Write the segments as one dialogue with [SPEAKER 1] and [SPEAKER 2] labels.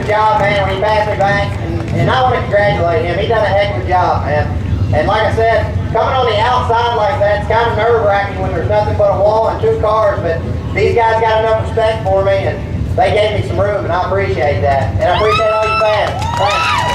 [SPEAKER 1] job, man, when he passed me back, and I want to congratulate him. He done a heck of a job, man. And like I said, coming on the outside like that, it's kind of nerve-wracking when there's nothing but a wall and two cars, but these guys got enough respect for me, and they gave me some room, and I appreciate that. And I appreciate all you fans. Thanks.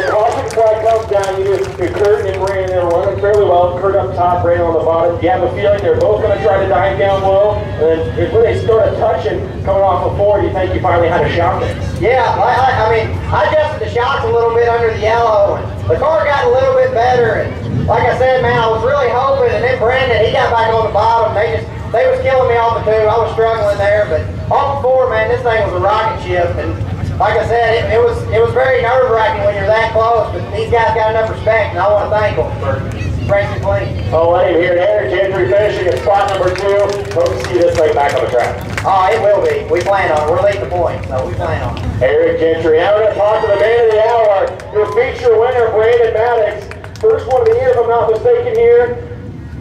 [SPEAKER 2] Caution flag comes down, you Kurt and Brandon, they're running fairly well. Kurt up top, Brandon on the bottom. You have a feeling they're both going to try to dive down low, and then when they start touching, coming off of four, you think you finally had a shot there?
[SPEAKER 1] Yeah, I mean, I adjusted the shocks a little bit under the yellow, and the car got a little bit better, and like I said, man, I was really hoping, and then Brandon, he got back on the bottom. They was killing me off the two. I was struggling there, but off the four, man, this thing was a rocket ship, and like I said, it was very nerve-wracking when you're that close, but these guys got enough respect, and I want to thank them for racing clean.
[SPEAKER 2] Oh, let him hear it. Eric Gentry finishing at spot number 2. Hope to see this thing back on the track.
[SPEAKER 1] Oh, it will be. We plan on it. We're leading the points, so we plan on it.
[SPEAKER 2] Eric Gentry. Now we're going to talk to the man of the hour, your feature winner, Brandon Maddox. First one of the year, if I'm not mistaken, here.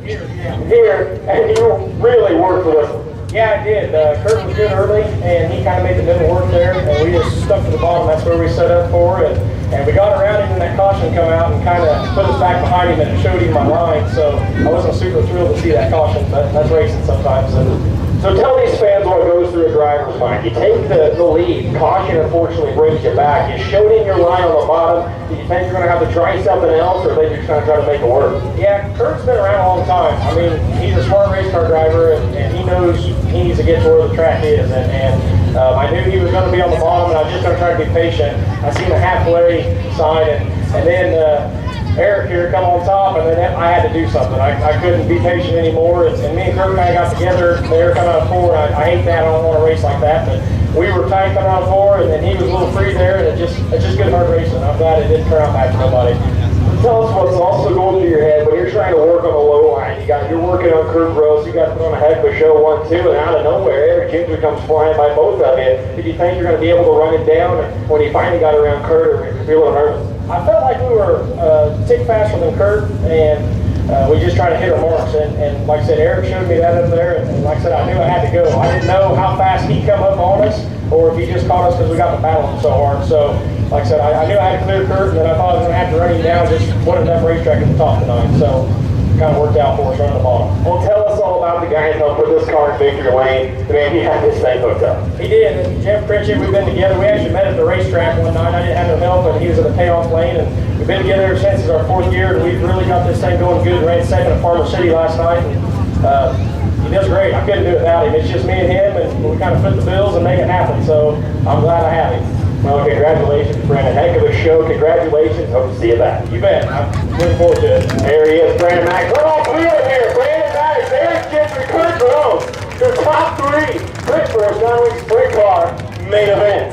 [SPEAKER 2] Here, and you really worked for this one.
[SPEAKER 3] Yeah, I did. Kurt was good early, and he kind of made the middle work there, and we just stuck to the bottom. That's where we set up for, and we got around him, and that caution come out and kind of put us back behind him, and it showed him my line. So I wasn't super thrilled to see that caution, but that's racing sometimes.
[SPEAKER 2] So tell these fans what goes through a driver's mind. You take the lead, caution unfortunately brings you back. You showed him your line on the bottom. Do you think you're going to have to try something else, or are they just going to try to make it work?
[SPEAKER 3] Yeah, Kurt's been around a long time. I mean, he's a smart race car driver, and he knows he needs to get to where the track is. And I knew he was going to be on the bottom, and I was just going to try to be patient. I seen a halfway sign, and then Eric here come on top, and then I had to do something. I couldn't be patient anymore, and me and Kurt kind of got together. They were coming out of four. I hate that. I don't want to race like that, but we were tight coming out of four, and then he was a little free there, and it's just good hard racing. I'm glad it didn't turn out bad for nobody.
[SPEAKER 2] Tell us what's also going through your head when you're trying to work on the low line. You're working on Kurt Gross. You got to put on a heck of a show 1-2, and out of nowhere, Eric Gentry comes flying by both of you. Did you think you're going to be able to run it down when you finally got around Kurt, or you feel nervous?
[SPEAKER 3] I felt like we were a tick faster than Kurt, and we just tried to hit our marks. And like I said, Eric showed me that up there, and like I said, I knew I had to go. I didn't know how fast he'd come up on us, or if he just caught us because we got the battle him so hard. So, like I said, I knew I had to clear Kurt, and then I thought I was going to have to run him down. Just wanted enough racetrack at the top tonight. So, kind of worked out for us running the bottom.
[SPEAKER 2] Well, tell us all about the guy who helped put this car in victory lane. The man, he had this thing hooked up.
[SPEAKER 3] He did, and Jeff Pritchett, we've been together. We actually met at the racetrack one night. I didn't have no help, and he was in the payoff lane, and we've been together ever since. It's our 4th year, and we've really got this thing going good. Ran second at Farmer City last night, and he does great. I couldn't do it without him. It's just me and him, and we kind of foot the bills and make it happen, so I'm glad I have him.
[SPEAKER 2] Well, congratulations, Brandon. Heck of a show. Congratulations. Hope to see you back.
[SPEAKER 3] You bet. I'm looking forward to it.
[SPEAKER 2] There he is, Brandon Maddox. Let all three of them here. Brandon Maddox, Eric Gentry, Kurt Gross. Your top 3 Pittsburgh Sunwing Sprint Car main event.